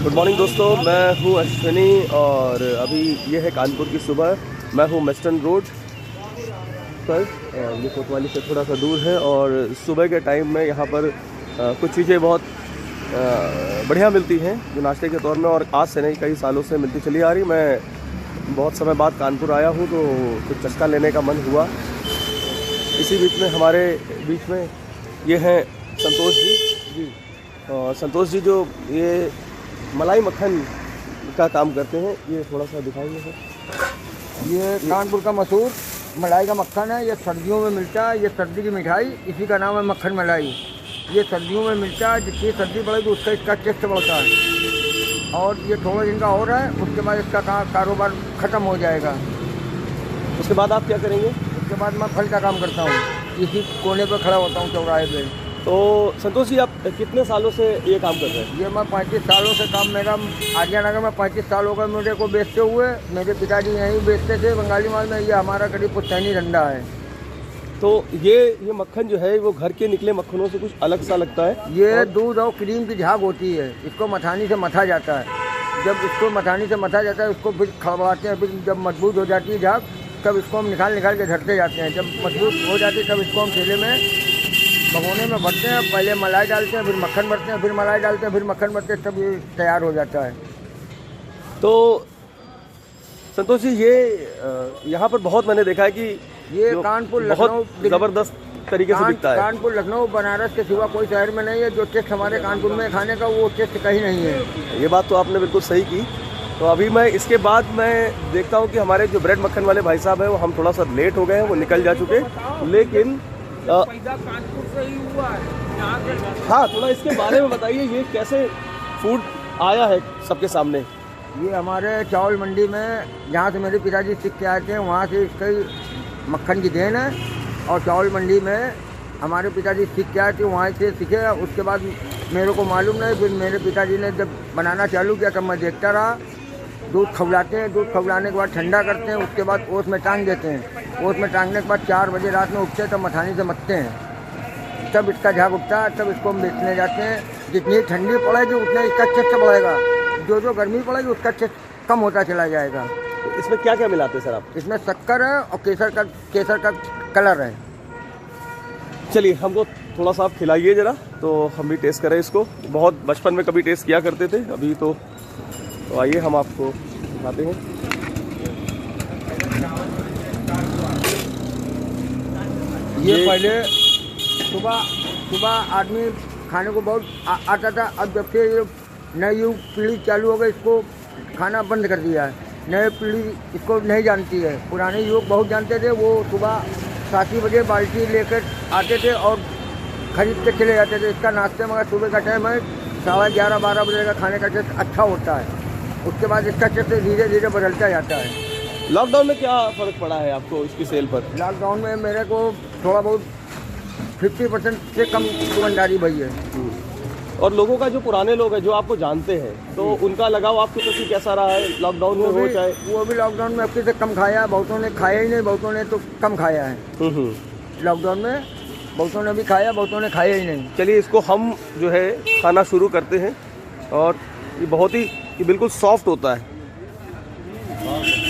Good morning दोस्तों, मैं हूं अश्विनी और अभी ये है कानपुर की सुबह। मैं हूं वेस्टर्न रोड पर, ये कोतवाली से थोड़ा सा दूर है और सुबह के टाइम में यहाँ पर कुछ चीज़ें बहुत बढ़िया मिलती हैं जो नाश्ते के तौर में, और आज से नहीं कई सालों से मिलती चली आ रही। मैं बहुत समय बाद कानपुर आया हूँ तो कुछ चस्का लेने का मन हुआ। इसी बीच में हमारे बीच में ये हैं संतोष जी। और संतोष जी जो ये मलाई मक्खन का काम करते हैं, ये थोड़ा सा दिखाएंगे सर। ये कानपुर का मशहूर मलाई का मक्खन है। ये सर्दियों में मिलता है। ये सर्दी की मिठाई, इसी का नाम है मक्खन मलाई। ये सर्दियों में मिलता है। जितनी सर्दी बढ़ेगी उसका इसका टेस्ट बढ़ता है। और ये थोड़े दिन का हो रहा है, उसके बाद इसका कारोबार ख़त्म हो जाएगा। उसके बाद आप क्या करेंगे? उसके बाद मैं फल का काम करता हूँ। इसी कोने पर खड़ा होता हूँ चौराहे पे। तो संतोष जी, आप कितने सालों से ये काम कर रहे हैं? ये मैं 35 सालों से काम, मेरा आर्यानगर में 35 साल हो गए मेरे को बेचते हुए। मेरे पिताजी यहीं बेचते थे बंगाली माल में। ये हमारा करीब पुश्तैनी धंधा है। तो ये मक्खन जो है वो घर के निकले मक्खनों से कुछ अलग सा लगता है। ये दूध और क्रीम की झाग होती है। इसको मथानी से मथा जाता है। जब इसको मथानी से मथा जाता है, उसको फिर खड़वाते हैं। फिर जब मजबूत हो जाती है झाग, तब इसको हम निकाल के धरते जाते हैं। जब मजबूत हो जाती है तब इसको हम ठेले में भगोने में भरते हैं। पहले मलाई डालते हैं, फिर मक्खन भरते हैं, फिर मलाई डालते हैं, फिर मक्खन भरते हैं, तब ये तैयार हो जाता है। तो संतोष जी, ये यहाँ पर बहुत मैंने देखा है कि ये कानपुर बहुत ज़बरदस्त तरीके से बिकता है। कानपुर, लखनऊ, बनारस के सिवा कोई शहर में नहीं है जो टेस्ट हमारे कानपुर में खाने का, वो टेस्ट कहीं नहीं है। ये बात तो आपने बिल्कुल सही की। तो अभी मैं इसके बाद मैं देखता हूँ कि हमारे जो ब्रेड मक्खन वाले भाई साहब हैं वो हम थोड़ा सा लेट हो गए हैं, वो निकल जा चुके, लेकिन कानपुर से ही हुआ है। हाँ, थोड़ा इसके बारे में बताइए, ये कैसे फूड आया है सबके सामने? ये हमारे चावल मंडी में, जहाँ से मेरे पिताजी सीख के आए थे, वहाँ से इसका मक्खन की देन है। और चावल मंडी में हमारे पिताजी सीख के आए थे, वहाँ से सीखे। उसके बाद मेरे को मालूम नहीं, फिर मेरे पिताजी ने जब बनाना चालू किया तब मैं देखता रहा। दूध खवलाते हैं, दूध खवलाने के बाद ठंडा करते हैं, उसके बाद ओस में टांग देते हैं। ओस में टांगने के बाद 4 बजे रात में उठते हैं, तब मथानी से मथते हैं, तब इसका झाग उठता है, तब इसको हम बेचने जाते हैं। जितनी ठंडी पड़ेगी उतना इसका टेस्ट बढ़ेगा। जो गर्मी पड़ेगी उसका टेस्ट कम होता चला जाएगा। तो इसमें क्या क्या मिलाते हैं सर आप? इसमें शक्कर है और केसर का कलर है। चलिए, हमको थोड़ा सा आप खिलाइए ज़रा, तो हम भी टेस्ट करें इसको। बहुत बचपन में कभी टेस्ट किया करते थे, अभी तो आइए हम आपको दिखाते हैं। ये पहले सुबह आदमी खाने को बहुत आता था। अब जब से ये नई युग पीढ़ी चालू हो गई, इसको खाना बंद कर दिया है। नई पीढ़ी इसको नहीं जानती है। पुराने युग बहुत जानते थे। वो सुबह 7 बजे बाल्टी लेकर आते थे और खरीद के चले जाते थे। इसका नाश्ते में सुबह का टाइम है, 11:30-12 बजे का खाने का टेस्ट अच्छा होता है। उसके बाद इसका टेस्ट धीरे धीरे बदलता जाता है। लॉकडाउन में क्या फ़र्क पड़ा है आपको इसकी सेल पर? लॉकडाउन में मेरे को थोड़ा बहुत 50% से कम दुकानदारी भई है। और लोगों का, जो पुराने लोग हैं जो आपको जानते हैं, तो उनका लगाव आपके प्रति कैसा रहा है लॉकडाउन में? हो चाहे वो भी लॉकडाउन में अपने से कम खाया। बहुतों ने खाया ही नहीं, बहुतों ने तो कम खाया है। लॉकडाउन में बहुतों ने भी खाया, बहुतों ने खाया ही नहीं। चलिए, इसको हम जो है खाना शुरू करते हैं। और ये बहुत ही बिल्कुल सॉफ्ट होता है।